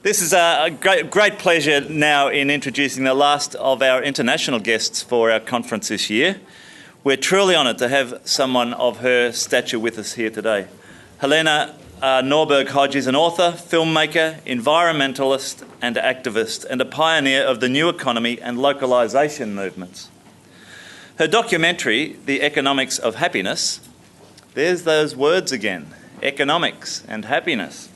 This is a great pleasure now in introducing the last of our international guests for our conference this year. We're truly honoured to have someone of her stature with us here today. HELENA Norberg-HODGE is an author, filmmaker, environmentalist and activist, and a pioneer of the new economy and localisation movements. Her documentary, The Economics of Happiness, there's those words again, economics and happiness.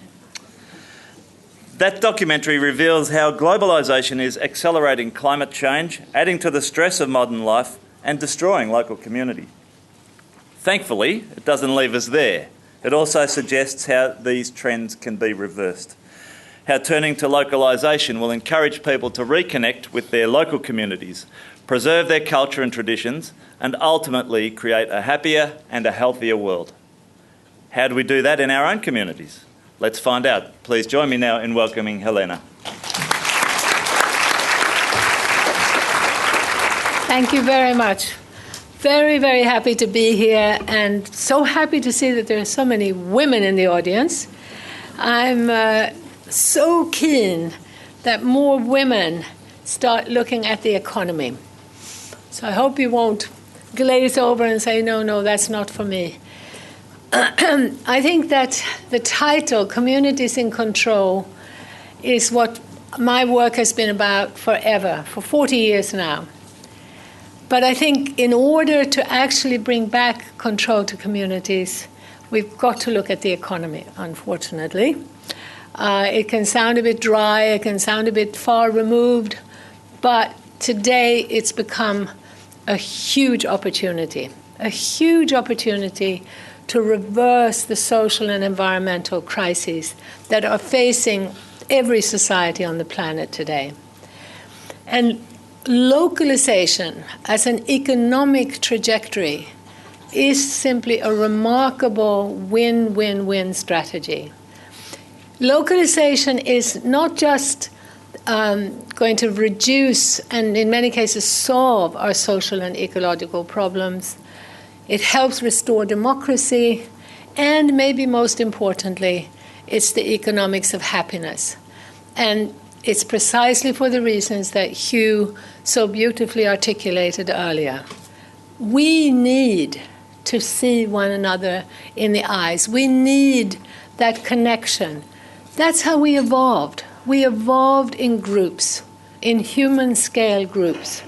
That documentary reveals how globalisation is accelerating climate change, adding to the stress of modern life and destroying local community. Thankfully, it doesn't leave us there. It also suggests how these trends can be reversed, how turning to localisation will encourage people to reconnect with their local communities, preserve their culture and traditions, and ultimately create a happier and a healthier world. How do we do that in our own communities? Let's find out. Please join me now in welcoming HELENA. Thank you very much. Very, very happy to be here, and so happy to see that there are so many women in the audience. I'm so keen that more women start looking at the economy. So I hope you won't glaze over and say, no, that's not for me. I think that the title, Communities in Control, is what my work has been about forever, for 40 years now. But I think in order to actually bring back control to communities, we've got to look at the economy, unfortunately. It can sound a bit dry, it can sound a bit far removed, but today it's become a huge opportunity to reverse the social and environmental crises that are facing every society on the planet today. And localization as an economic trajectory is simply a remarkable win-win-win strategy. Localization is not just going to reduce and in many cases solve our social and ecological problems. It helps restore democracy, and maybe most importantly, it's the economics of happiness. And it's precisely for the reasons that Hugh so beautifully articulated earlier. We need to see one another in the eyes. We need that connection. That's how we evolved. We evolved in groups, in human scale groups.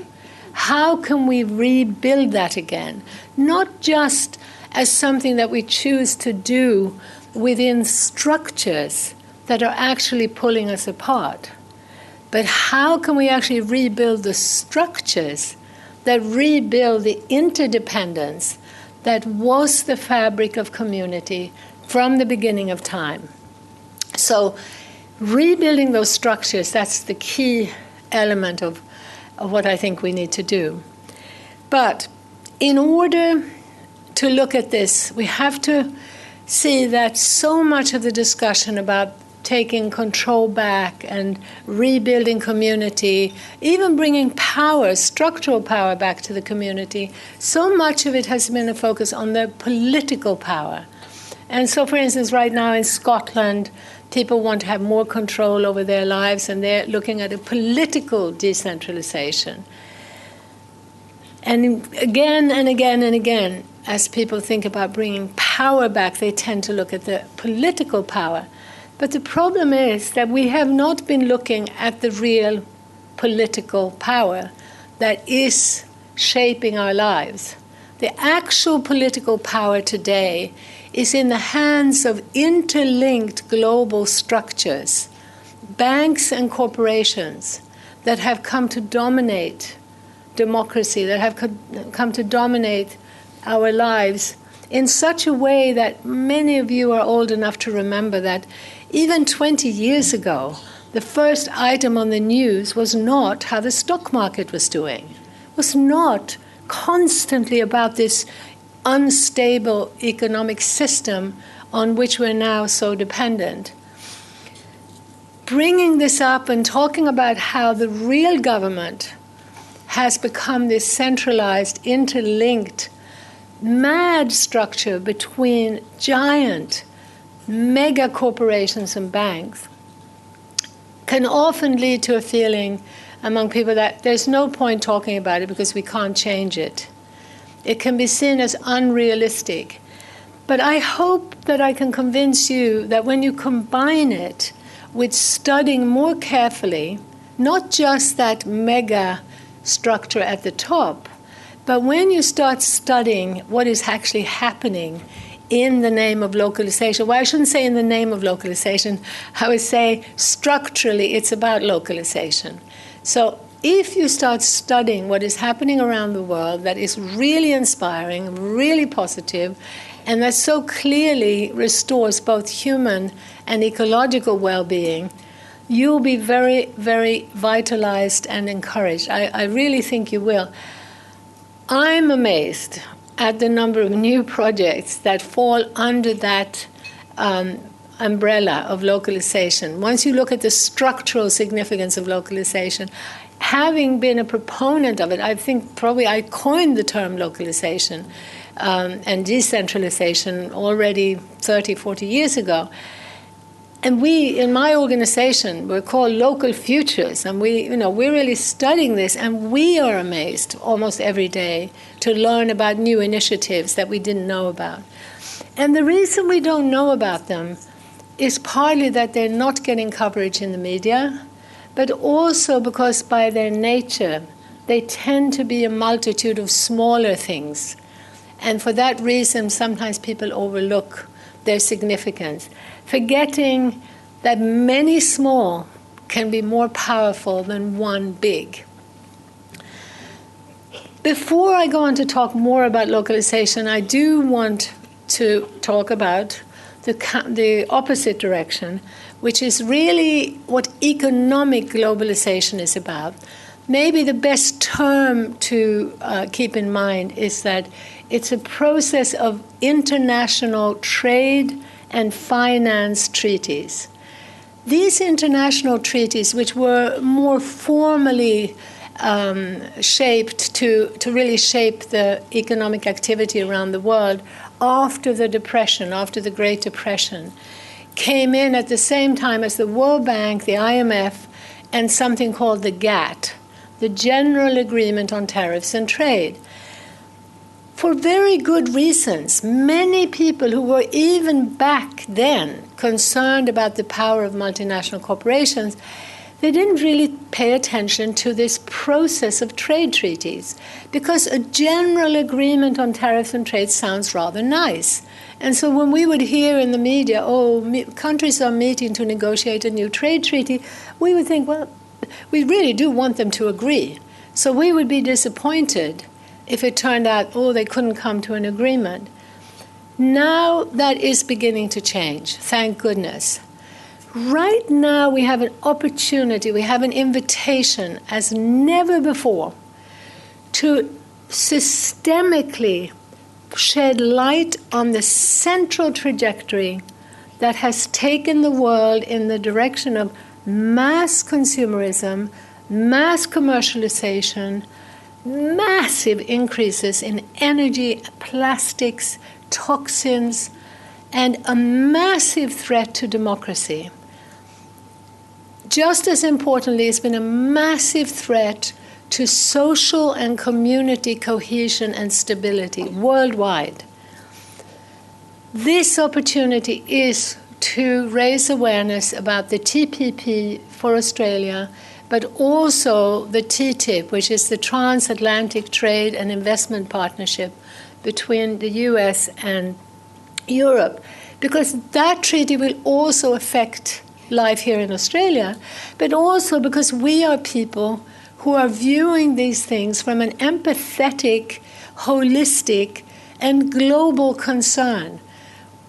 How can we rebuild that again? Not just as something that we choose to do within structures that are actually pulling us apart, but how can we actually rebuild the structures that rebuild the interdependence that was the fabric of community from the beginning of time? So rebuilding those structures, that's the key element of what I think we need to do. But in order to look at this, we have to see that so much of the discussion about taking control back and rebuilding community, even bringing power, structural power back to the community, so much of it has been a focus on the political power. And so, for instance, right now in Scotland, people want to have more control over their lives, and they're looking at a political decentralization. And again and again and again, as people think about bringing power back, they tend to look at the political power. But the problem is that we have not been looking at the real political power that is shaping our lives. The actual political power today is in the hands of interlinked global structures, banks and corporations that have come to dominate democracy, that have come to dominate our lives in such a way that many of you are old enough to remember that even 20 years ago, the first item on the news was not how the stock market was doing. It was not constantly about this unstable economic system on which we're now so dependent. Bringing this up and talking about how the real government has become this centralized, interlinked, mad structure between giant mega corporations and banks can often lead to a feeling among people that there's no point talking about it because we can't change it. It can be seen as unrealistic. But I hope that I can convince you that when you combine it with studying more carefully, not just that mega structure at the top, but when you start studying what is actually happening in the name of localization, well, I shouldn't say in the name of localization, I would say structurally it's about localization. So if you start studying what is happening around the world that is really inspiring, really positive, and that so clearly restores both human and ecological well-being, you'll be very, very vitalized and encouraged. I really think you will. I'm amazed at the number of new projects that fall under that umbrella of localization. Once you look at the structural significance of localization, having been a proponent of it, I think probably I coined the term localization and decentralization already 30, 40 years ago. And we, in my organization, we're called Local Futures, and we're really studying this, and we are amazed almost every day to learn about new initiatives that we didn't know about. And the reason we don't know about them is partly that they're not getting coverage in the media, but also because by their nature, they tend to be a multitude of smaller things. And for that reason, sometimes people overlook their significance, forgetting that many small can be more powerful than one big. Before I go on to talk more about localization, I do want to talk about the opposite direction, which is really what economic globalization is about. Maybe the best term to keep in mind is that it's a process of international trade and finance treaties. These international treaties, which were more formally shaped to really shape the economic activity around the world after the Depression, after the Great Depression, came in at the same time as the World Bank, the IMF, and something called the GATT, the General Agreement on Tariffs and Trade. For very good reasons, many people who were even back then concerned about the power of multinational corporations, they didn't really pay attention to this process of trade treaties because a general agreement on tariffs and trade sounds rather nice. And so when we would hear in the media, countries are meeting to negotiate a new trade treaty, we would think, well, we really do want them to agree. So we would be disappointed if it turned out, they couldn't come to an agreement. Now that is beginning to change, thank goodness. Right now we have an opportunity, we have an invitation as never before to systemically shed light on the central trajectory that has taken the world in the direction of mass consumerism, mass commercialization, massive increases in energy, plastics, toxins, and a massive threat to democracy. Just as importantly, it's been a massive threat to social and community cohesion and stability worldwide. This opportunity is to raise awareness about the TPP for Australia, but also the TTIP, which is the Transatlantic Trade and Investment Partnership between the US and Europe, because that treaty will also affect life here in Australia, but also because we are people who are viewing these things from an empathetic, holistic, and global concern.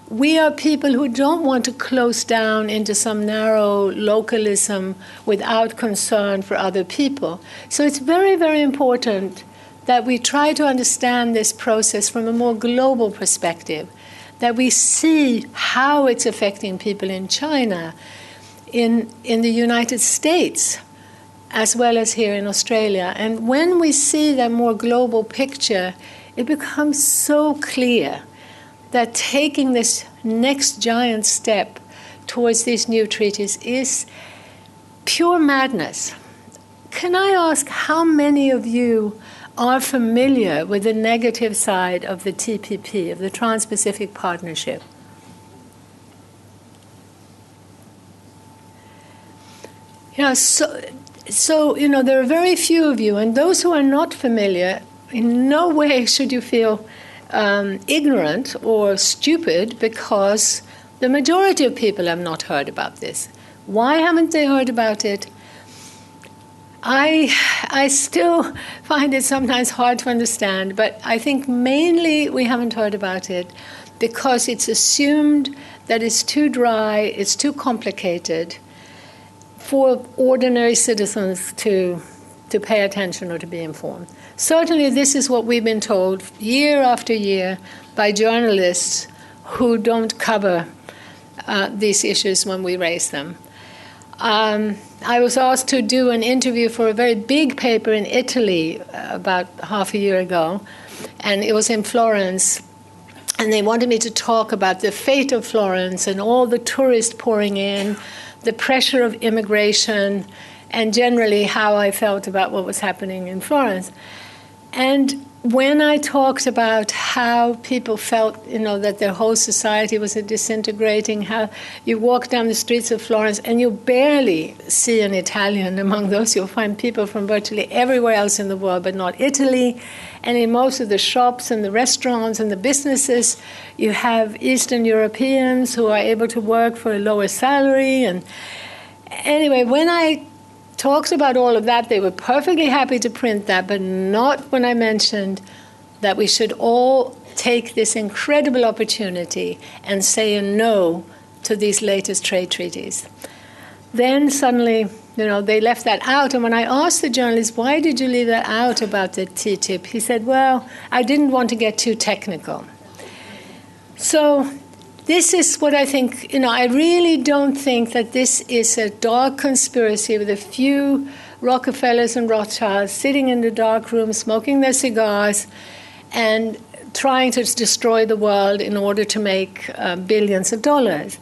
We are people who don't want to close down into some narrow localism without concern for other people. So it's very, very important that we try to understand this process from a more global perspective, that we see how it's affecting people in China, in the United States, as well as here in Australia. And when we see that more global picture, it becomes so clear that taking this next giant step towards these new treaties is pure madness. Can I ask how many of you are familiar with the negative side of the TPP, of the Trans-Pacific Partnership? So there are very few of you, and those who are not familiar, in no way should you feel ignorant or stupid, because the majority of people have not heard about this. Why haven't they heard about it? I still find it sometimes hard to understand, but I think mainly we haven't heard about it because it's assumed that it's too dry, it's too complicated for ordinary citizens to pay attention or to be informed. Certainly this is what we've been told year after year by journalists who don't cover these issues when we raise them. I was asked to do an interview for a very big paper in Italy about half a year ago, and it was in Florence, and they wanted me to talk about the fate of Florence and all the tourists pouring in, the pressure of immigration, and generally how I felt about what was happening in Florence. And when I talked about how people felt, that their whole society was disintegrating, how you walk down the streets of Florence and you barely see an Italian among those. You'll find people from virtually everywhere else in the world, but not Italy. And in most of the shops and the restaurants and the businesses, you have Eastern Europeans who are able to work for a lower salary. And anyway, when I talked about all of that, they were perfectly happy to print that, but not when I mentioned that we should all take this incredible opportunity and say a no to these latest trade treaties. Then suddenly, they left that out. And when I asked the journalist, why did you leave that out about the TTIP? He said, well, I didn't want to get too technical. So this is what I think, I really don't think that this is a dark conspiracy with a few Rockefellers and Rothschilds sitting in the dark room, smoking their cigars, and trying to destroy the world in order to make billions of dollars.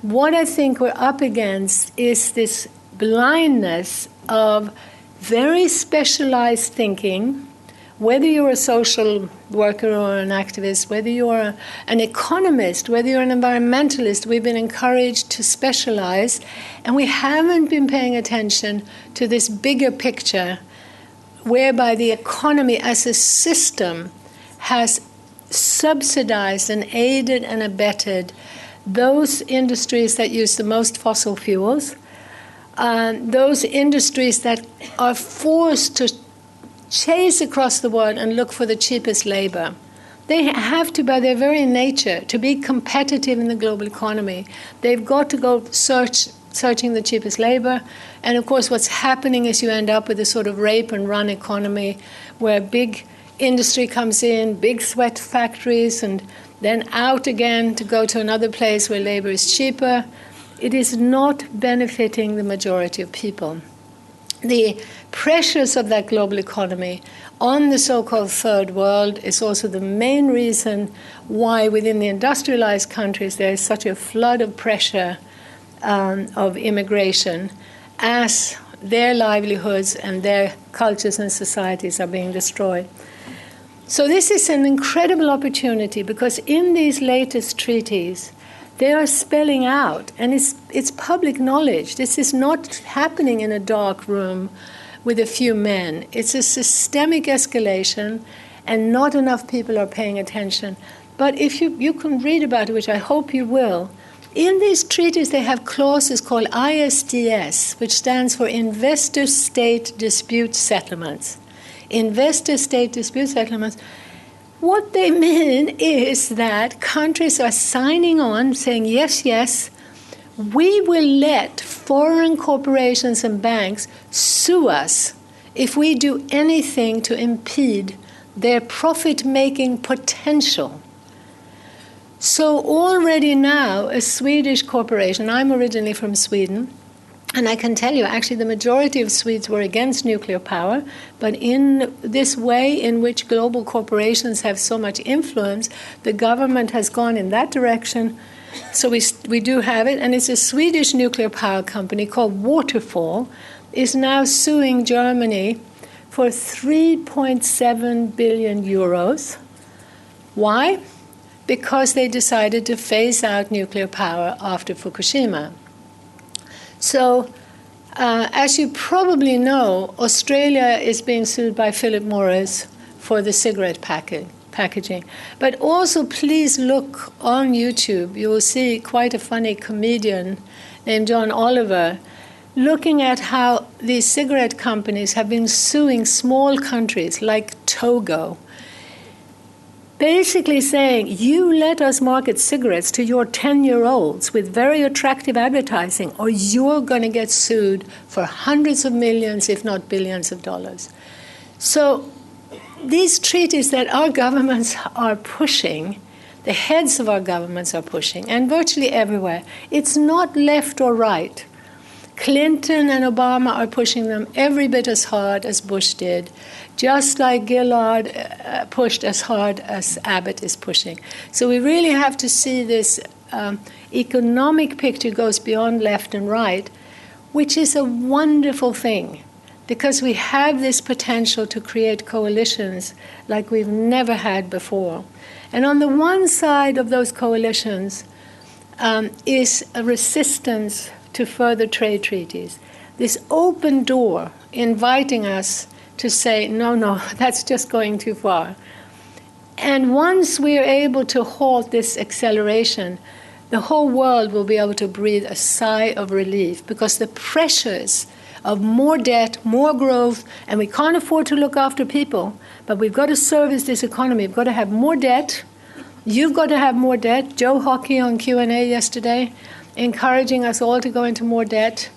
What I think we're up against is this blindness of very specialized thinking, whether you're a social worker or an activist, whether you're an economist, whether you're an environmentalist, we've been encouraged to specialize, and we haven't been paying attention to this bigger picture whereby the economy as a system has subsidized and aided and abetted those industries that use the most fossil fuels, those industries that are forced to chase across the world and look for the cheapest labor. They have to, by their very nature, to be competitive in the global economy. They've got to go searching the cheapest labor. And of course, what's happening is you end up with a sort of rape and run economy where big industry comes in, big sweat factories, and then out again to go to another place where labor is cheaper. It is not benefiting the majority of people. The pressures of that global economy on the so-called third world is also the main reason why within the industrialized countries there is such a flood of pressure of immigration as their livelihoods and their cultures and societies are being destroyed. So this is an incredible opportunity because in these latest treaties, they are spelling out, and it's public knowledge. This is not happening in a dark room with a few men. It's a systemic escalation, and not enough people are paying attention. But if you can read about it, which I hope you will, in these treaties they have clauses called ISDS, which stands for Investor-State Dispute Settlements. Investor-State Dispute Settlements. What they mean is that countries are signing on, saying, yes, we will let foreign corporations and banks sue us if we do anything to impede their profit-making potential. So already now, a Swedish corporation, I'm originally from Sweden, and I can tell you, actually, the majority of Swedes were against nuclear power, but in this way in which global corporations have so much influence, the government has gone in that direction. So we do have it, and it's a Swedish nuclear power company called Waterfall is now suing Germany for 3.7 billion euros. Why? Because they decided to phase out nuclear power after Fukushima. So, as you probably know, Australia is being sued by Philip Morris for the cigarette packaging. But also, please look on YouTube. You will see quite a funny comedian named John Oliver looking at how these cigarette companies have been suing small countries like Togo, basically saying, you let us market cigarettes to your 10-year-olds with very attractive advertising, or you're going to get sued for hundreds of millions, if not billions of dollars. So these treaties that our governments are pushing, the heads of our governments are pushing, and virtually everywhere, it's not left or right. Clinton and Obama are pushing them every bit as hard as Bush did, just like Gillard pushed as hard as Abbott is pushing. So we really have to see this economic picture goes beyond left and right, which is a wonderful thing, because we have this potential to create coalitions like we've never had before. And on the one side of those coalitions is a resistance to further trade treaties, this open door inviting us to say, no, that's just going too far. And once we are able to halt this acceleration, the whole world will be able to breathe a sigh of relief, because the pressures of more debt, more growth, and we can't afford to look after people, but we've got to service this economy. We've got to have more debt. You've got to have more debt. Joe Hockey on Q&A yesterday, encouraging us all to go into more debt.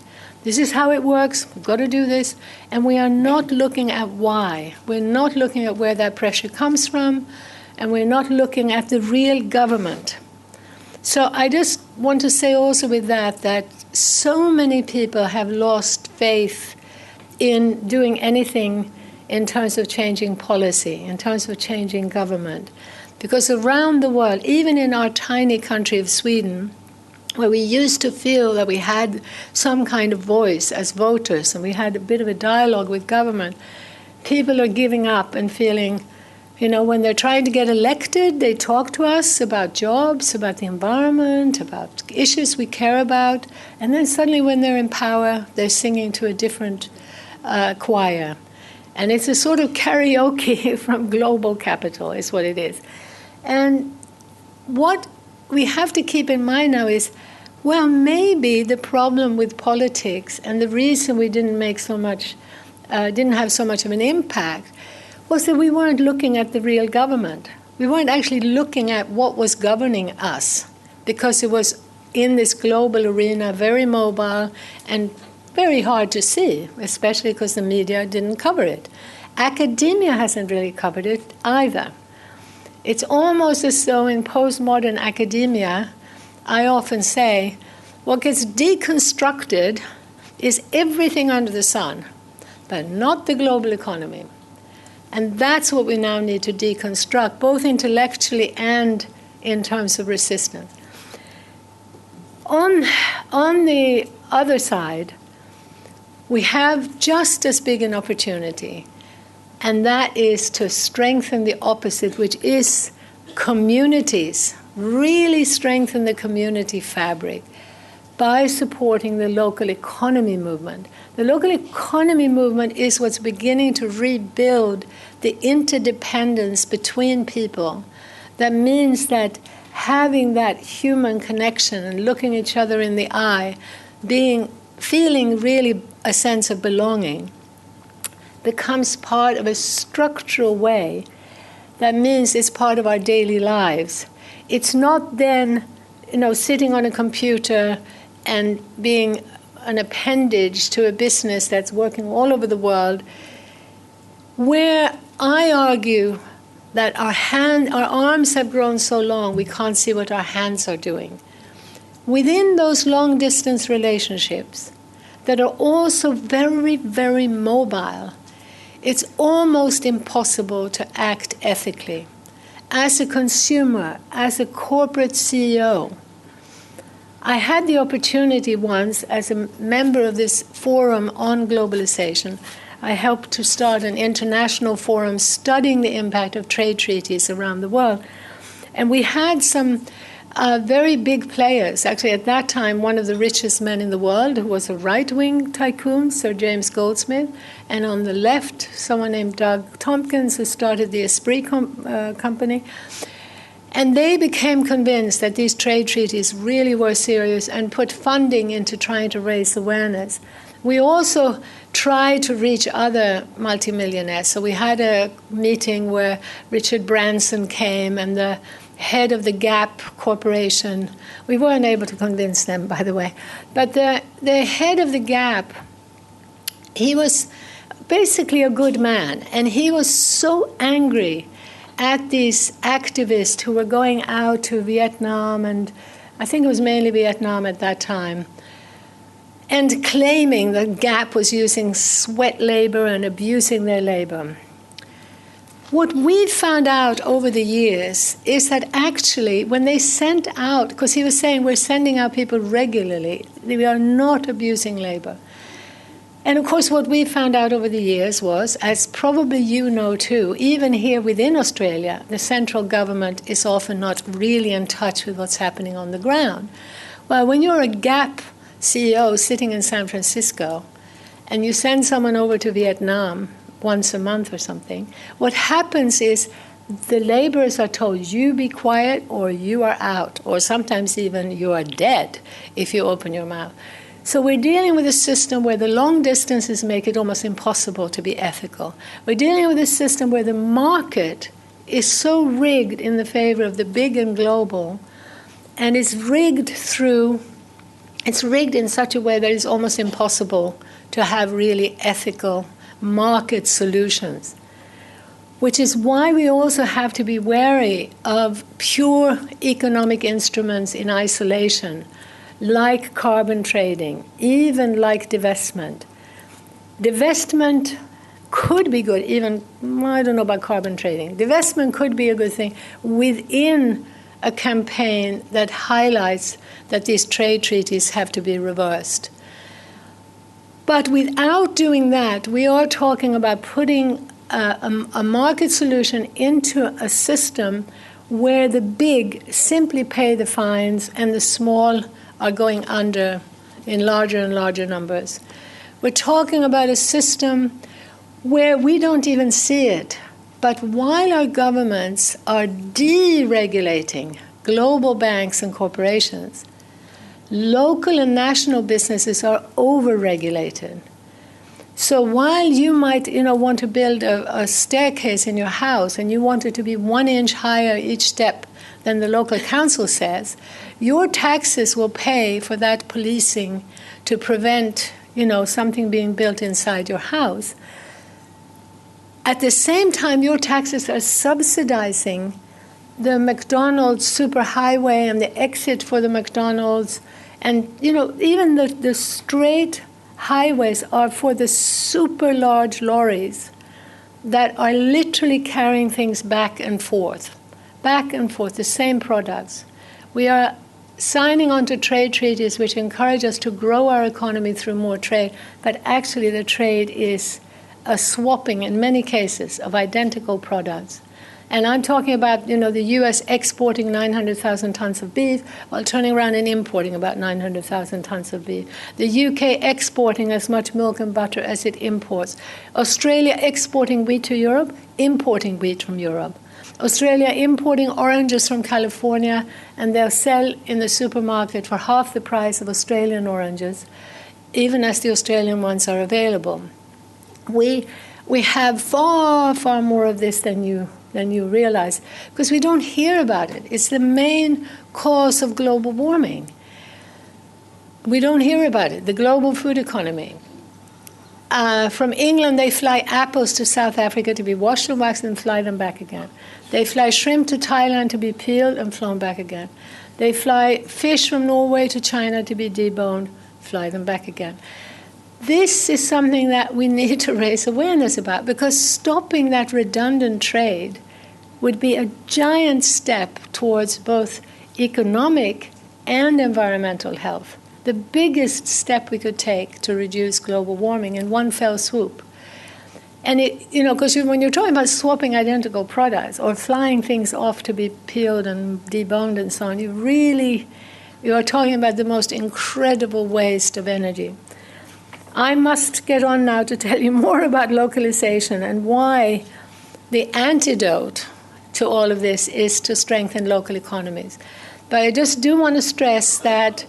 This is how it works. We've got to do this. And we are not looking at why. We're not looking at where that pressure comes from, and we're not looking at the real government. So I just want to say also with that so many people have lost faith in doing anything in terms of changing policy, in terms of changing government. Because around the world, even in our tiny country of Sweden, where we used to feel that we had some kind of voice as voters and we had a bit of a dialogue with government, people are giving up and feeling, when they're trying to get elected, they talk to us about jobs, about the environment, about issues we care about, and then suddenly when they're in power, they're singing to a different choir. And it's a sort of karaoke from global capital is what it is. And what we have to keep in mind now is, well, maybe the problem with politics and the reason we didn't have so much of an impact was that we weren't looking at the real government. We weren't actually looking at what was governing us, because it was in this global arena, very mobile and very hard to see, especially because the media didn't cover it. Academia hasn't really covered it either. It's almost as though in postmodern academia, I often say, what gets deconstructed is everything under the sun, but not the global economy. And that's what we now need to deconstruct, both intellectually and in terms of resistance. On the other side, we have just as big an opportunity, and that is to strengthen the opposite, which is communities, really strengthen the community fabric by supporting the local economy movement. The local economy movement is what's beginning to rebuild the interdependence between people. That means that having that human connection and looking each other in the eye, feeling really a sense of belonging, becomes part of a structural way. That means it's part of our daily lives. It's not then, sitting on a computer and being an appendage to a business that's working all over the world, where I argue that our arms have grown so long we can't see what our hands are doing. Within those long-distance relationships that are also very, very mobile, it's almost impossible to act ethically. As a consumer, as a corporate CEO, I had the opportunity once, as a member of this forum on globalization, I helped to start an international forum studying the impact of trade treaties around the world. And we had some very big players. Actually, at that time, one of the richest men in the world, who was a right-wing tycoon, Sir James Goldsmith, and on the left, someone named Doug Tompkins, who started the Esprit company. And they became convinced that these trade treaties really were serious and put funding into trying to raise awareness. We also tried to reach other multimillionaires. So we had a meeting where Richard Branson came and the head of the Gap Corporation. We weren't able to convince them, by the way. But the head of the Gap, he was basically a good man. And he was so angry at these activists who were going out to Vietnam, and I think it was mainly Vietnam at that time, and claiming that Gap was using sweat labor and abusing their labor. What we found out over the years is that actually when they sent out, because he was saying we're sending out people regularly, we are not abusing labor. And of course what we found out over the years was, as probably you know too, even here within Australia, the central government is often not really in touch with what's happening on the ground. Well, when you're a Gap CEO sitting in San Francisco and you send someone over to Vietnam once a month or something, what happens is the laborers are told, you be quiet or you are out, or sometimes even you are dead if you open your mouth. So we're dealing with a system where the long distances make it almost impossible to be ethical. We're dealing with a system where the market is so rigged in the favor of the big and global, and it's rigged in such a way that it's almost impossible to have really ethical market solutions, which is why we also have to be wary of pure economic instruments in isolation, like carbon trading, even like divestment. Divestment could be good, even, I don't know about carbon trading. Divestment could be a good thing within a campaign that highlights that these trade treaties have to be reversed. But without doing that, we are talking about putting a market solution into a system where the big simply pay the fines and the small are going under in larger and larger numbers. We're talking about a system where we don't even see it. But while our governments are deregulating global banks and corporations, local and national businesses are over-regulated. So while you might want to build a staircase in your house and you want it to be 1 inch higher each step than the local council says, your taxes will pay for that policing to prevent something being built inside your house. At the same time, your taxes are subsidizing the McDonald's superhighway and the exit for the McDonald's. And, even the straight highways are for the super large lorries that are literally carrying things back and forth, the same products. We are signing on to trade treaties which encourage us to grow our economy through more trade, but actually the trade is a swapping, in many cases, of identical products. And I'm talking about, the U.S. exporting 900,000 tons of beef while turning around and importing about 900,000 tons of beef. The U.K. exporting as much milk and butter as it imports. Australia exporting wheat to Europe, importing wheat from Europe. Australia importing oranges from California, and they'll sell in the supermarket for half the price of Australian oranges, even as the Australian ones are available. We have far, far more of this than you realize, because we don't hear about it. It's the main cause of global warming. We don't hear about it, the global food economy. From England, they fly apples to South Africa to be washed and waxed and fly them back again. They fly shrimp to Thailand to be peeled and flown back again. They fly fish from Norway to China to be deboned, fly them back again. This is something that we need to raise awareness about, because stopping that redundant trade would be a giant step towards both economic and environmental health. The biggest step we could take to reduce global warming in one fell swoop. And because when you're talking about swapping identical products or flying things off to be peeled and deboned and so on, you are talking about the most incredible waste of energy. I must get on now to tell you more about localization and why the antidote to all of this is to strengthen local economies. But I just do want to stress that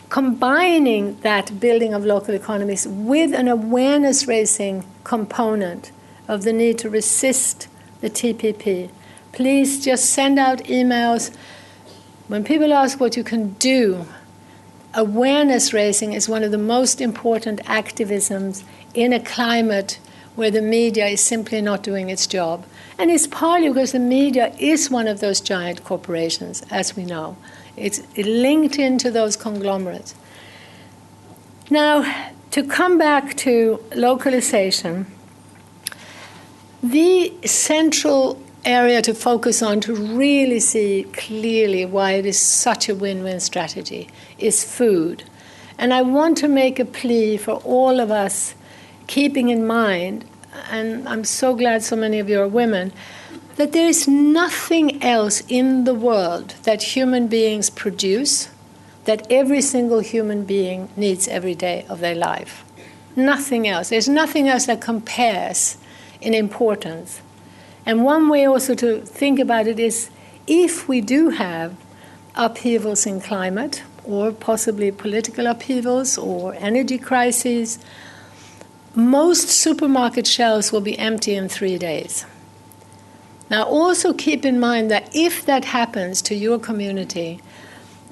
combining that building of local economies with an awareness-raising component of the need to resist the TPP, please just send out emails. When people ask what you can do, awareness-raising is one of the most important activisms in a climate where the media is simply not doing its job. And it's partly because the media is one of those giant corporations, as we know. It's linked into those conglomerates. Now, to come back to localization, the central area to focus on to really see clearly why it is such a win-win strategy is food. And I want to make a plea for all of us, keeping in mind, and I'm so glad so many of you are women, that there is nothing else in the world that human beings produce that every single human being needs every day of their life. Nothing else. There's nothing else that compares in importance. And one way also to think about it is if we do have upheavals in climate, or possibly political upheavals or energy crises, most supermarket shelves will be empty in 3 days. Now, also keep in mind that if that happens to your community,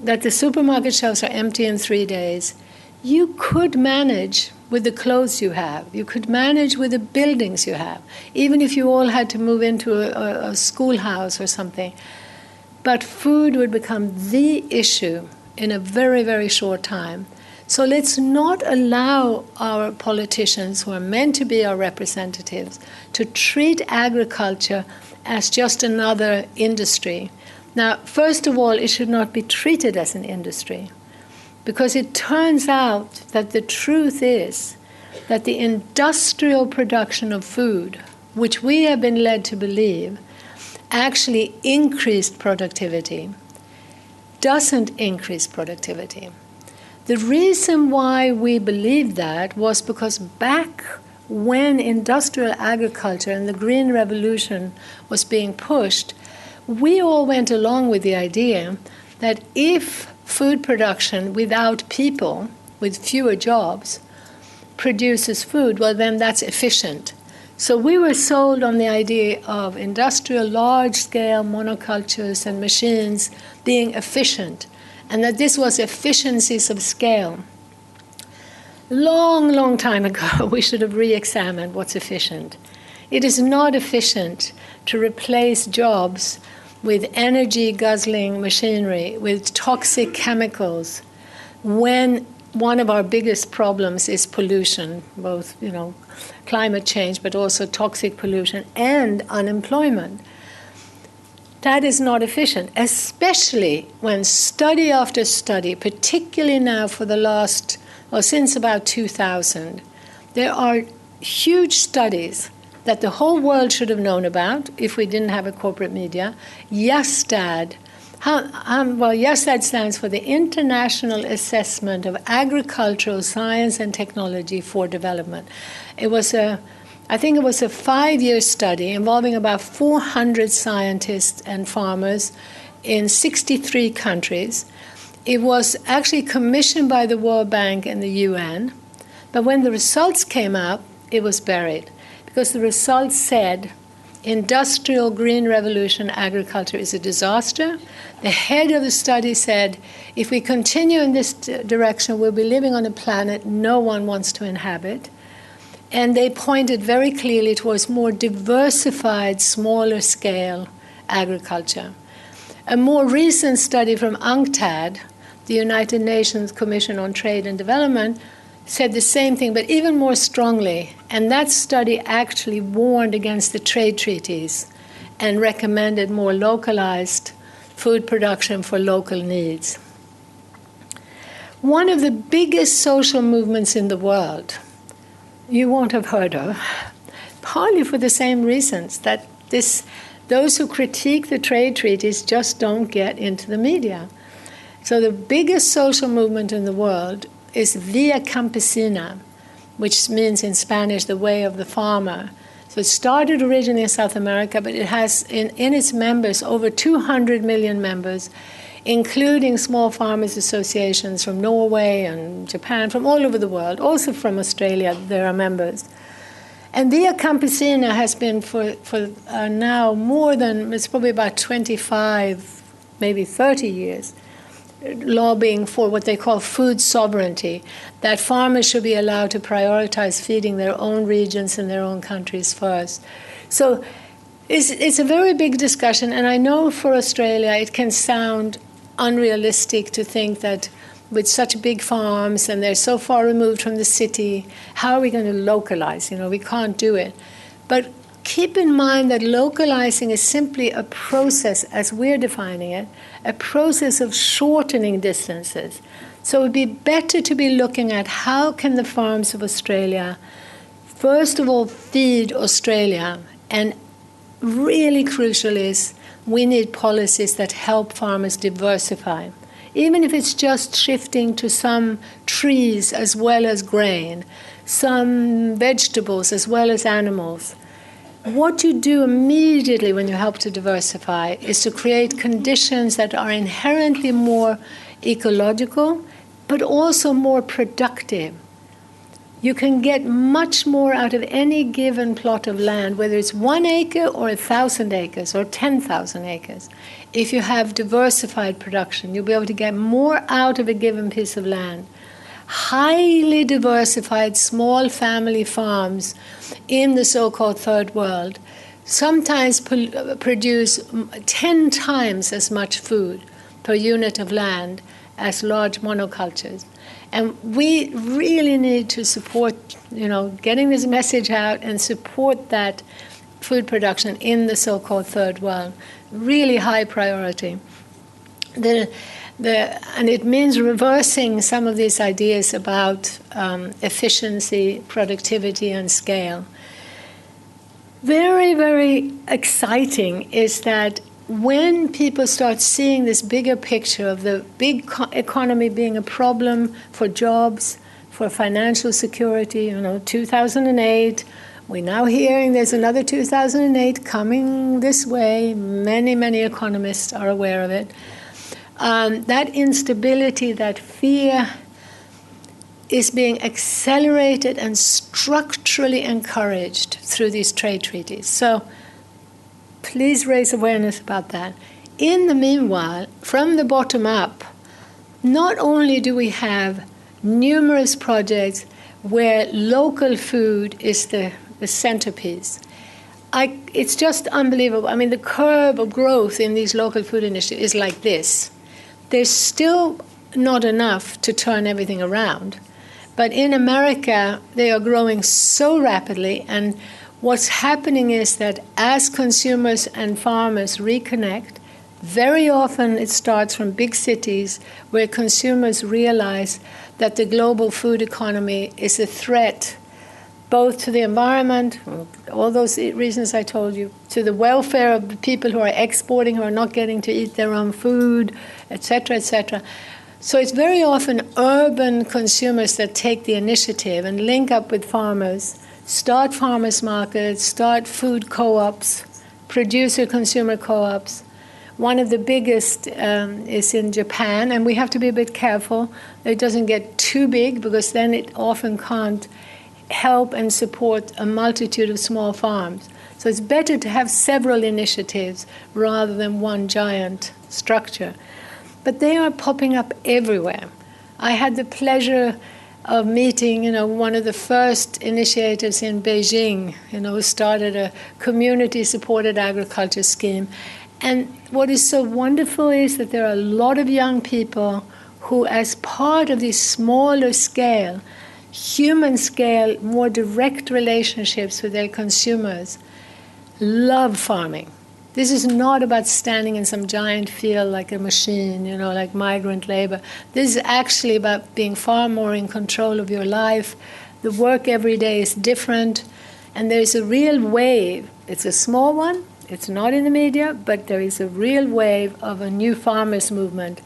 that the supermarket shelves are empty in 3 days, you could manage with the clothes you have. You could manage with the buildings you have, even if you all had to move into a schoolhouse or something. But food would become the issue in a very, very short time. So let's not allow our politicians, who are meant to be our representatives, to treat agriculture as just another industry. Now, first of all, it should not be treated as an industry, because it turns out that the truth is that the industrial production of food, which we have been led to believe, actually increased productivity, doesn't increase productivity. The reason why we believed that was because back when industrial agriculture and the Green Revolution was being pushed, we all went along with the idea that if food production without people, with fewer jobs, produces food, well, then that's efficient. So we were sold on the idea of industrial large-scale monocultures and machines being efficient, and that this was efficiencies of scale. Long, long time ago, we should have re-examined what's efficient. It is not efficient to replace jobs with energy-guzzling machinery, with toxic chemicals, when one of our biggest problems is pollution, both, climate change, but also toxic pollution and unemployment. That is not efficient, especially when study after study, particularly now for since about 2000, there are huge studies that the whole world should have known about if we didn't have a corporate media. YESDAD. YESDAD stands for the International Assessment of Agricultural Science and Technology for Development. I think it was a 5-year study involving about 400 scientists and farmers in 63 countries. It was actually commissioned by the World Bank and the UN, but when the results came out, it was buried, because the results said industrial green revolution agriculture is a disaster. The head of the study said, if we continue in this direction, we'll be living on a planet no one wants to inhabit. And they pointed very clearly towards more diversified, smaller scale agriculture. A more recent study from UNCTAD, the United Nations Commission on Trade and Development, said the same thing, but even more strongly. And that study actually warned against the trade treaties and recommended more localized food production for local needs. One of the biggest social movements in the world, you won't have heard of, partly for the same reasons, that those who critique the trade treaties just don't get into the media. So the biggest social movement in the world is Via Campesina, which means in Spanish, the way of the farmer. So it started originally in South America, but it has in its members over 200 million members, including small farmers associations from Norway and Japan, from all over the world, also from Australia, there are members. And Via Campesina has been for now more than, it's probably about 25, maybe 30 years, lobbying for what they call food sovereignty, that farmers should be allowed to prioritize feeding their own regions and their own countries first. So it's a very big discussion, and I know for Australia it can sound unrealistic to think that with such big farms and they're so far removed from the city, how are we going to localize? We can't do it. But keep in mind that localizing is simply a process, as we're defining it, a process of shortening distances. So it would be better to be looking at how can the farms of Australia, first of all, feed Australia, and really crucial is we need policies that help farmers diversify. Even if it's just shifting to some trees as well as grain, some vegetables as well as animals. What you do immediately when you help to diversify is to create conditions that are inherently more ecological, but also more productive. You can get much more out of any given plot of land, whether it's 1 acre or 1,000 acres or 10,000 acres. If you have diversified production, you'll be able to get more out of a given piece of land. Highly diversified small family farms in the so-called third world sometimes produce 10 times as much food per unit of land as large monocultures. And we really need to support, getting this message out and support that food production in the so-called third world. Really high priority. And it means reversing some of these ideas about efficiency, productivity, and scale. Very, very exciting is that when people start seeing this bigger picture of the big economy being a problem for jobs, for financial security, 2008, we're now hearing there's another 2008 coming this way. Many, many economists are aware of it. That instability, that fear is being accelerated and structurally encouraged through these trade treaties. So please raise awareness about that. In the meanwhile, from the bottom up, not only do we have numerous projects where local food is the centerpiece, it's just unbelievable. I mean, the curve of growth in these local food initiatives is like this. There's still not enough to turn everything around. But in America, they are growing so rapidly, and what's happening is that as consumers and farmers reconnect, very often it starts from big cities where consumers realize that the global food economy is a threat both to the environment, all those reasons I told you, to the welfare of the people who are exporting, who are not getting to eat their own food, etc., etc. So it's very often urban consumers that take the initiative and link up with farmers, start farmers markets, start food co-ops, producer-consumer co-ops. One of the biggest is in Japan, and we have to be a bit careful that it doesn't get too big, because then it often can't help and support a multitude of small farms. So it's better to have several initiatives rather than one giant structure. But they are popping up everywhere. I had the pleasure of meeting, one of the first initiators in Beijing, who started a community-supported agriculture scheme. And what is so wonderful is that there are a lot of young people who, as part of this smaller scale, human scale, more direct relationships with their consumers, love farming. This is not about standing in some giant field like a machine, like migrant labor. This is actually about being far more in control of your life. The work every day is different, and there's a real wave. It's a small one. It's not in the media, but there is a real wave of a new farmers' movement.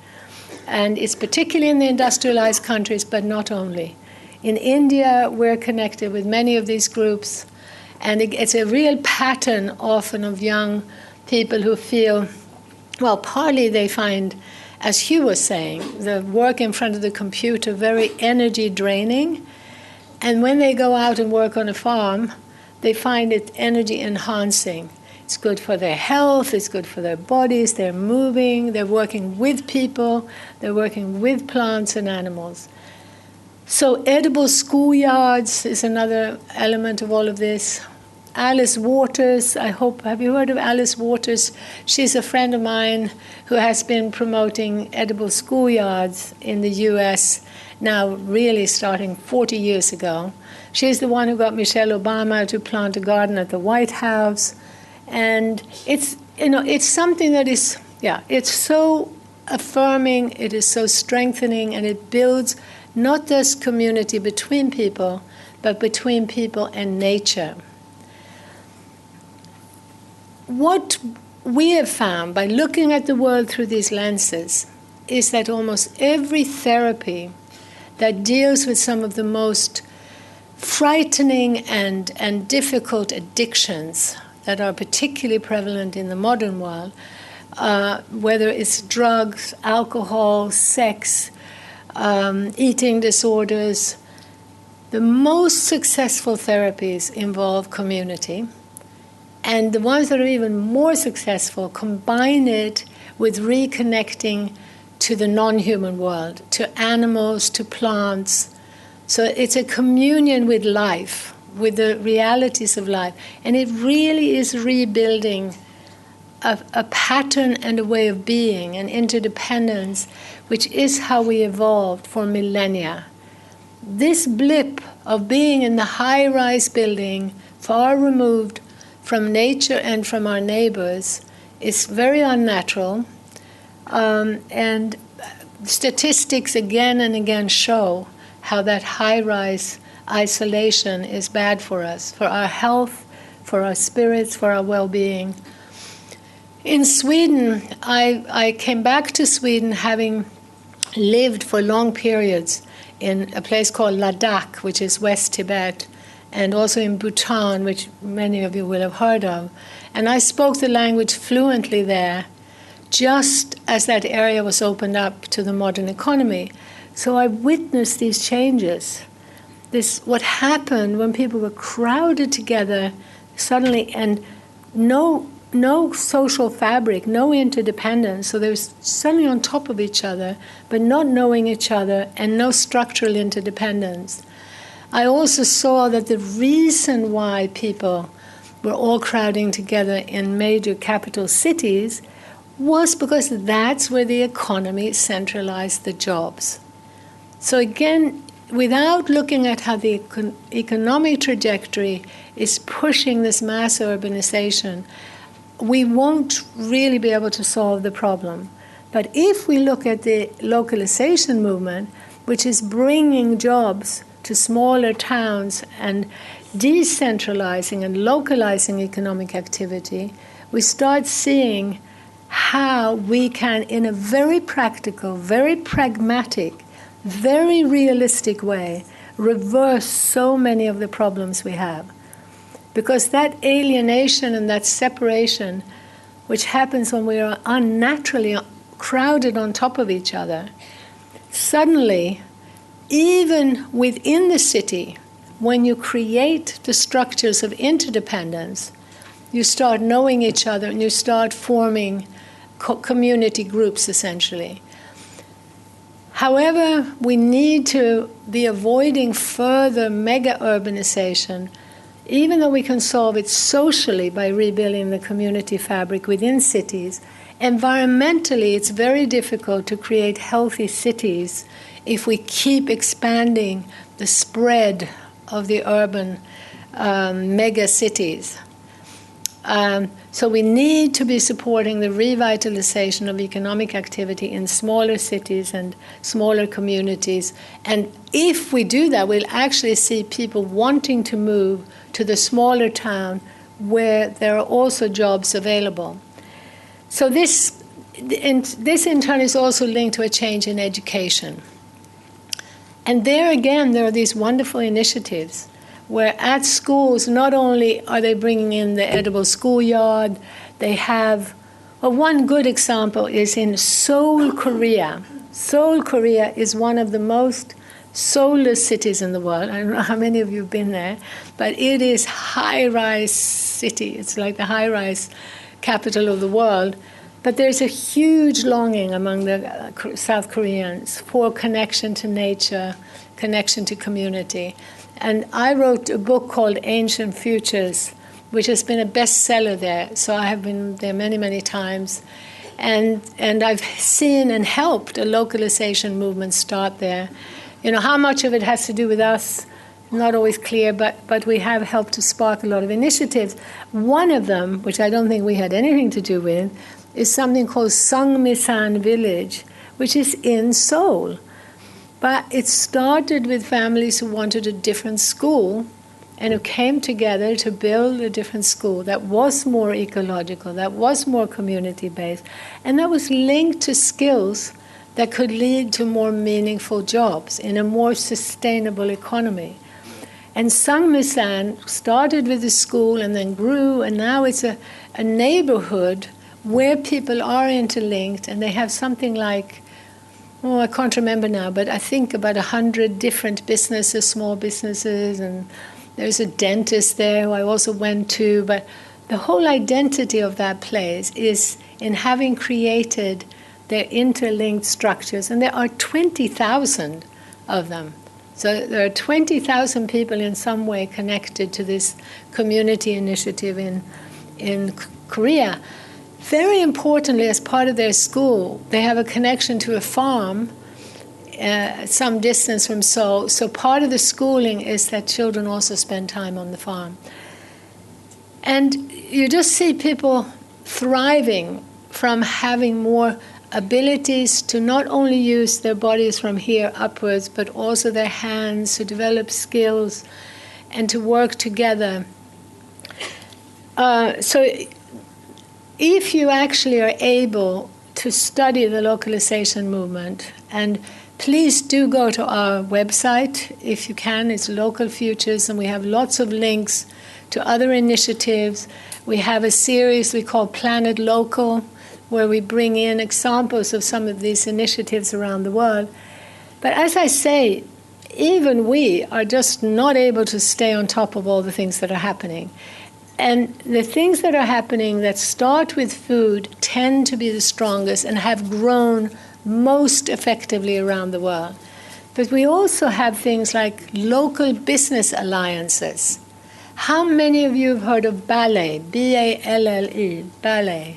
And it's particularly in the industrialized countries, but not only. In India, we're connected with many of these groups, and it's a real pattern often of young people who feel, well, partly they find, as Hugh was saying, the work in front of the computer very energy draining. And when they go out and work on a farm, they find it energy enhancing. It's good for their health, it's good for their bodies, they're moving, they're working with people, they're working with plants and animals. So edible schoolyards is another element of all of this. Alice Waters, have you heard of Alice Waters? She's a friend of mine who has been promoting edible schoolyards in the US now, really starting 40 years ago. She's the one who got Michelle Obama to plant a garden at the White House. And it's something that is, it's so affirming, it is so strengthening, and it builds not just community between people, but between people and nature. What we have found by looking at the world through these lenses is that almost every therapy that deals with some of the most frightening and difficult addictions that are particularly prevalent in the modern world, whether it's drugs, alcohol, sex, eating disorders, the most successful therapies involve community. And the ones that are even more successful combine it with reconnecting to the non-human world, to animals, to plants. So it's a communion with life, with the realities of life. And it really is rebuilding a pattern and a way of being, an interdependence, which is how we evolved for millennia. This blip of being in the high-rise building, far removed from nature and from our neighbors, is very unnatural. And statistics again and again show how that high-rise isolation is bad for us, for our health, for our spirits, for our well-being. In Sweden, I came back to Sweden having lived for long periods in a place called Ladakh, which is West Tibet, and also in Bhutan, which many of you will have heard of. And I spoke the language fluently there, just as that area was opened up to the modern economy. So I witnessed these changes. What happened when people were crowded together suddenly, and no social fabric, no interdependence. So they were suddenly on top of each other, but not knowing each other, and no structural interdependence. I also saw that the reason why people were all crowding together in major capital cities was because that's where the economy centralized the jobs. So again, without looking at how the economic trajectory is pushing this mass urbanization, we won't really be able to solve the problem. But if we look at the localization movement, which is bringing jobs to smaller towns and decentralizing and localizing economic activity, we start seeing how we can, in a very practical, very pragmatic, very realistic way, reverse so many of the problems we have. Because that alienation and that separation, which happens when we are unnaturally crowded on top of each other, suddenly, even within the city, when you create the structures of interdependence, you start knowing each other and you start forming community groups, essentially. However, we need to be avoiding further mega-urbanization, even though we can solve it socially by rebuilding the community fabric within cities. Environmentally, it's very difficult to create healthy cities if we keep expanding the spread of the urban mega cities. So we need to be supporting the revitalization of economic activity in smaller cities and smaller communities. And if we do that, we'll actually see people wanting to move to the smaller town where there are also jobs available. So this in turn is also linked to a change in education. And there again, there are these wonderful initiatives where at schools, not only are they bringing in the edible schoolyard, they have, well, one good example is in Seoul, Korea. Seoul, Korea is one of the most soulless cities in the world. I don't know how many of you have been there, but it is high-rise city. It's like the high-rise capital of the world. But there's a huge longing among the South Koreans for connection to nature, connection to community. And I wrote a book called Ancient Futures, which has been a bestseller there. So I have been there many, many times. And I've seen and helped a localization movement start there. You know, how much of it has to do with us, not always clear, but we have helped to spark a lot of initiatives. One of them, which I don't think we had anything to do with, is something called Sangmisan Village, which is in Seoul. But it started with families who wanted a different school and who came together to build a different school that was more ecological, that was more community-based, and that was linked to skills that could lead to more meaningful jobs in a more sustainable economy. And Sangmisan started with a school and then grew, and now it's a neighborhood where people are interlinked, and they have something like, oh, I can't remember now, but I think about 100 different businesses, small businesses, and there's a dentist there who I also went to. But the whole identity of that place is in having created their interlinked structures, and there are 20,000 of them. So there are 20,000 people in some way connected to this community initiative in Korea. Very importantly, as part of their school, they have a connection to a farm some distance from Seoul. So part of the schooling is that children also spend time on the farm. And you just see people thriving from having more abilities to not only use their bodies from here upwards, but also their hands to develop skills and to work together. So if you actually are able to study the localization movement, and please do go to our website if you can, it's Local Futures, and we have lots of links to other initiatives. We have a series we call Planet Local, where we bring in examples of some of these initiatives around the world. But as I say, even we are just not able to stay on top of all the things that are happening. And the things that are happening that start with food tend to be the strongest and have grown most effectively around the world. But we also have things like local business alliances. How many of you have heard of BALLE, B-A-L-L-E, BALLE?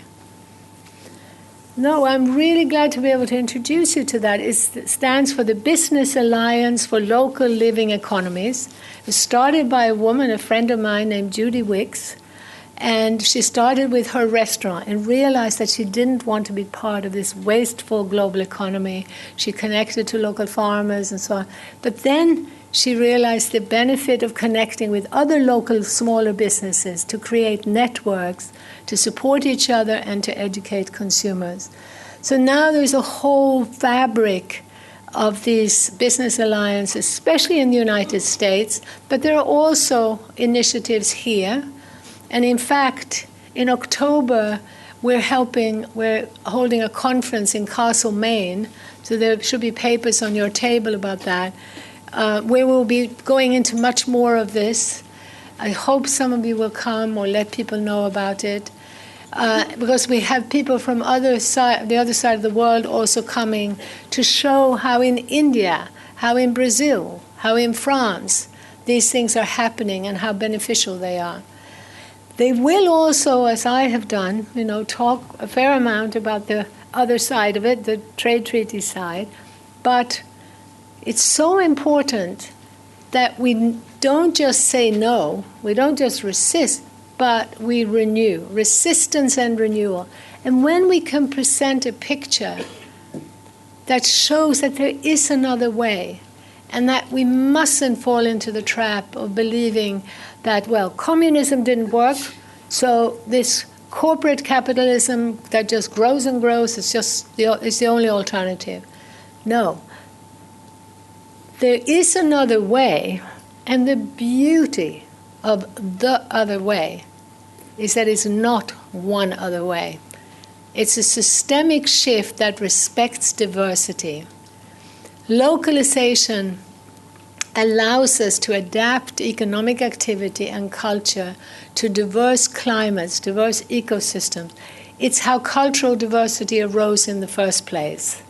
No, I'm really glad to be able to introduce you to that. It stands for the Business Alliance for Local Living Economies. It was started by a woman, a friend of mine named Judy Wicks, and she started with her restaurant and realized that she didn't want to be part of this wasteful global economy. She connected to local farmers and so on. But then she realized the benefit of connecting with other local smaller businesses to create networks, to support each other and to educate consumers. So now there's a whole fabric of these business alliances, especially in the United States, but there are also initiatives here. And in fact, in October, we're holding a conference in Castle, Maine, so there should be papers on your table about that, where we'll be going into much more of this. I hope some of you will come or let people know about it, because we have people from the other side of the world also coming to show how in India, how in Brazil, how in France, these things are happening and how beneficial they are. They will also, as I have done, talk a fair amount about the other side of it, the trade treaty side, but it's so important that we don't just say no, we don't just resist, but we renew, resistance and renewal. And when we can present a picture that shows that there is another way, and that we mustn't fall into the trap of believing that, well, communism didn't work, so this corporate capitalism that just grows and grows is the only alternative. No. There is another way, and the beauty of the other way is that it's not one other way. It's a systemic shift that respects diversity. Localization allows us to adapt economic activity and culture to diverse climates, diverse ecosystems. It's how cultural diversity arose in the first place.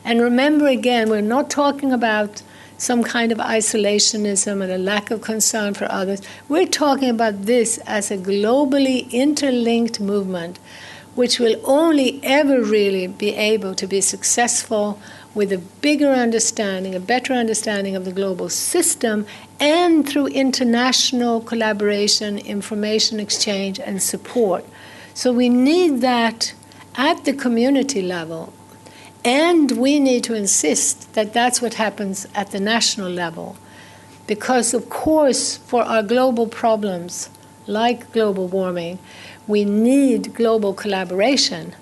And remember again, we're not talking about some kind of isolationism and a lack of concern for others. We're talking about this as a globally interlinked movement, which will only ever really be able to be successful with a bigger understanding, a better understanding of the global system, and through international collaboration, information exchange, and support. So we need that at the community level, and we need to insist that that's what happens at the national level. Because, of course, for our global problems, like global warming, we need global collaboration,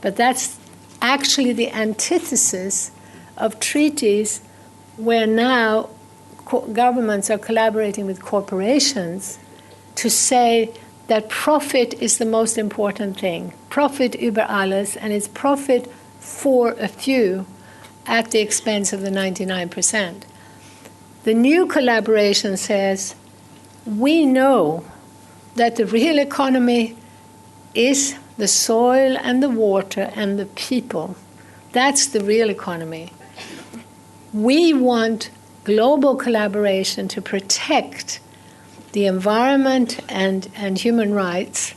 but that's actually the antithesis of treaties where now governments are collaborating with corporations to say that profit is the most important thing. Profit über alles, and it's profit for a few at the expense of the 99%. The new collaboration says, we know that the real economy is the soil and the water and the people. That's the real economy. We want global collaboration to protect the environment and human rights.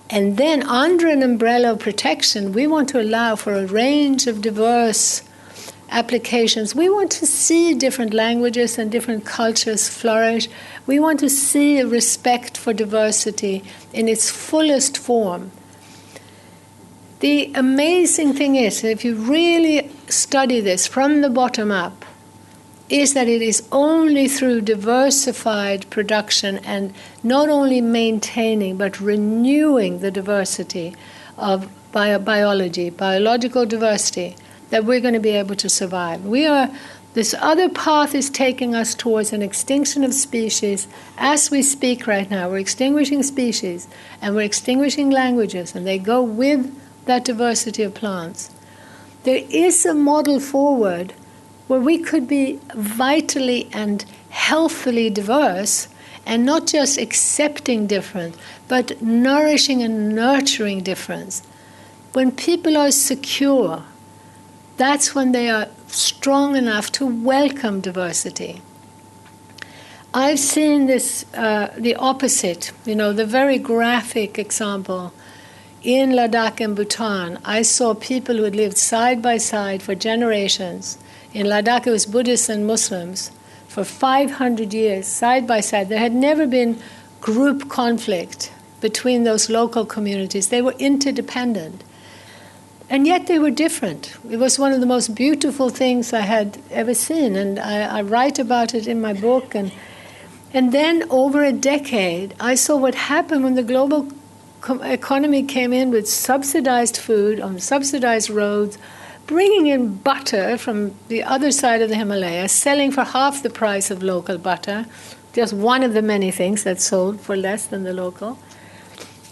And then under an umbrella of protection, we want to allow for a range of diverse applications. We want to see different languages and different cultures flourish. We want to see a respect for diversity in its fullest form. The amazing thing is, if you really study this from the bottom up, is that it is only through diversified production and not only maintaining but renewing the diversity of biology, biological diversity, that we're going to be able to survive. This other path is taking us towards an extinction of species. As we speak right now, we're extinguishing species and we're extinguishing languages, and they go with that diversity of plants. There is a model forward where we could be vitally and healthily diverse and not just accepting difference, but nourishing and nurturing difference. When people are secure, that's when they are strong enough to welcome diversity. I've seen this, the opposite, the very graphic example. In Ladakh and Bhutan, I saw people who had lived side by side for generations. In Ladakh, it was Buddhists and Muslims for 500 years, side by side. There had never been group conflict between those local communities. They were interdependent. And yet they were different. It was one of the most beautiful things I had ever seen, and I write about it in my book. And then over a decade, I saw what happened when the global economy came in with subsidized food on subsidized roads, bringing in butter from the other side of the Himalayas, selling for half the price of local butter, just one of the many things that's sold for less than the local,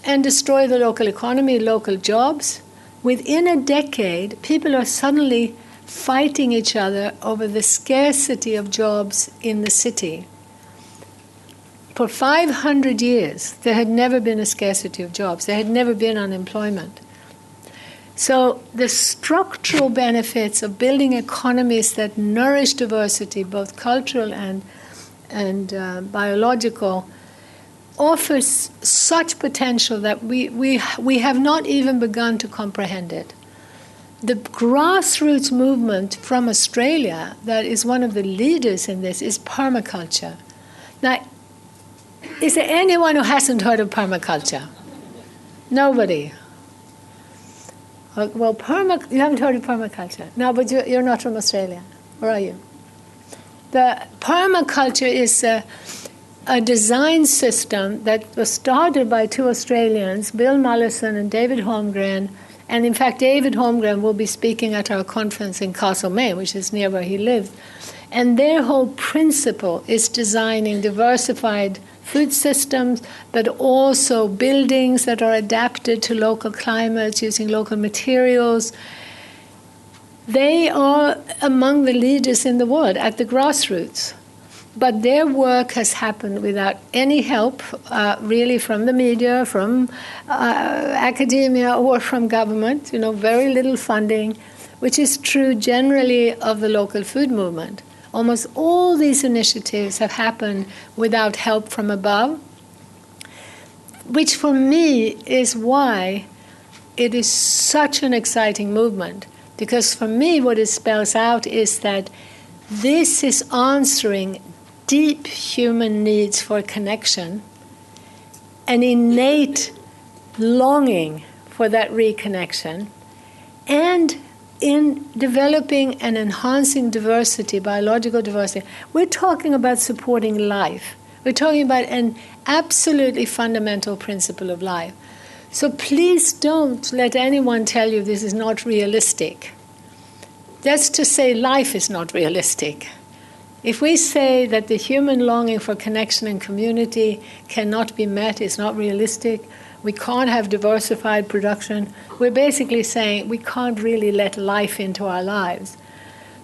and destroy the local economy, local jobs. Within a decade, people are suddenly fighting each other over the scarcity of jobs in the city. For 500 years, there had never been a scarcity of jobs. There had never been unemployment. So the structural benefits of building economies that nourish diversity, both cultural and biological, offers such potential that we have not even begun to comprehend it. The grassroots movement from Australia that is one of the leaders in this is permaculture. Now, Is there anyone who hasn't heard of permaculture? Nobody. Well, you haven't heard of permaculture? No, but you're not from Australia. Where are you? The permaculture is a design system that was started by two Australians, Bill Mollison and David Holmgren. And in fact, David Holmgren will be speaking at our conference in Castlemaine, which is near where he lives. And their whole principle is designing diversified food systems, but also buildings that are adapted to local climates using local materials. They are among the leaders in the world at the grassroots. But their work has happened without any help, really, from the media, from academia, or from government. Very little funding, which is true generally of the local food movement. Almost all these initiatives have happened without help from above, which for me is why it is such an exciting movement. Because for me, what it spells out is that this is answering deep human needs for connection, an innate longing for that reconnection, and in developing and enhancing diversity, biological diversity. We're talking about supporting life. We're talking about an absolutely fundamental principle of life. So please don't let anyone tell you this is not realistic. That's to say life is not realistic. If we say that the human longing for connection and community cannot be met, it's not realistic, we can't have diversified production, we're basically saying we can't really let life into our lives.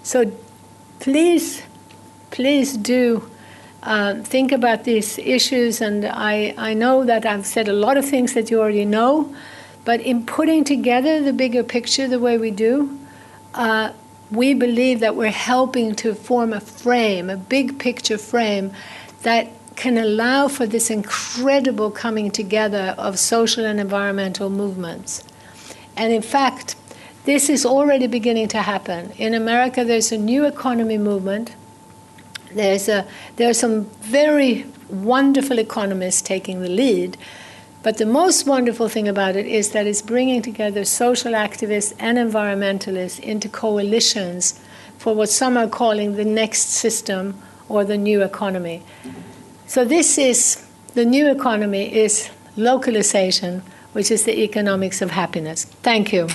So please do think about these issues. And I know that I've said a lot of things that you already know, but in putting together the bigger picture the way we do, we believe that we're helping to form a frame, a big picture frame that can allow for this incredible coming together of social and environmental movements. And in fact, this is already beginning to happen. In America, there's a new economy movement. There are some very wonderful economists taking the lead. But the most wonderful thing about it is that it's bringing together social activists and environmentalists into coalitions for what some are calling the next system or the new economy. So the new economy is localization, which is the economics of happiness. Thank you.